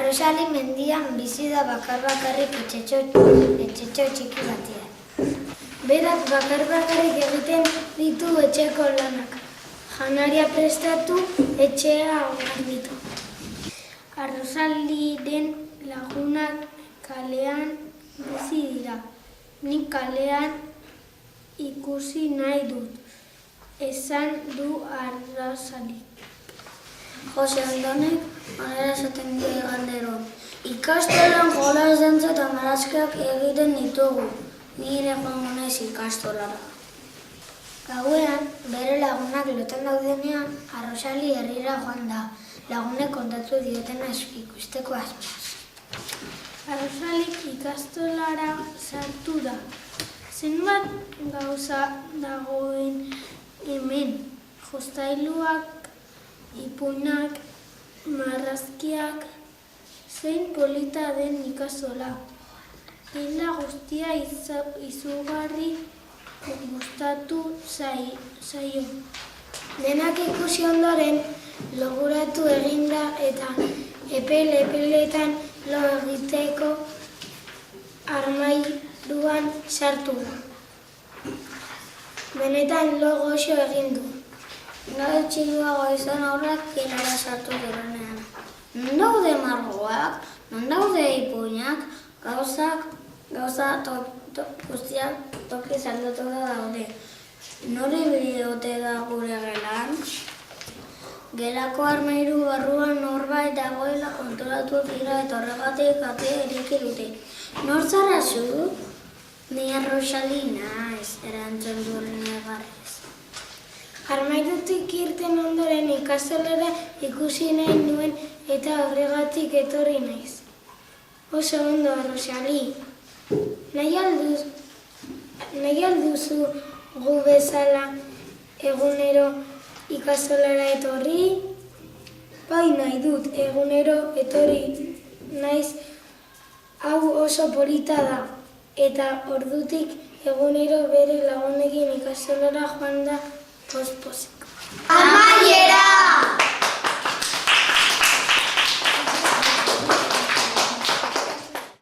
Arrosali mendian bizi da bakar-bakarrik etxetxo txiki batean. Berak bakar-bakarrik egiten ditu etxeko lanak. Janaria prestatu, etxea garbitu. Arrosaliren lagunak kalean bizi dira. Nik kalean ikusi nahi dut, esan du Arrosalik. Jose Andonek honela esaten die galdero. Ikastolan jolas dantza eta marrazkiak egiten ditugu. Nire joango naiz ikastolara. Gauean, bere lagunak lotan daudenean, Arrosali herrira joan da. Lagunek kontatu diotena ikusteko asmoz. Arrosalik ikastolara sartu da. Zenbat gauza dagoen hemen. Jostailuak, ipuinak, marrazkiak, zein polita den ikastola. Gela guztia izugarri gustatu zaio. Denak ikusi ondoren loguratu eginda eta epeletan lo egiteko armairuan sartu da. Benetan lo goxo egin du. Gau txiluago izan aurrak gelara sartu direnean. Non daude margoak, non daude ipuinak, gauza guztiak tokiz aldatuta daude. Nori bidiote da gure gelan? Gelako armairu barruan norbait dagoela konturatu dira eta horregatik atea ireki dute. Nor zara zu? Ni Arrosali naiz, erantzun du negarrez. Armairutik irten ondoren ikastolara ikusi nahi nuen eta horregatik etorri naiz. Oso ondo, Arrosali. Nahi alduzu gu bezala egunero ikastolara etorri? Bai nahi dut, egunero etorri naiz, hau oso polita da. Eta ordutik egunero bere lagunekin ikastolara joan da poz-pozik. Amaiera!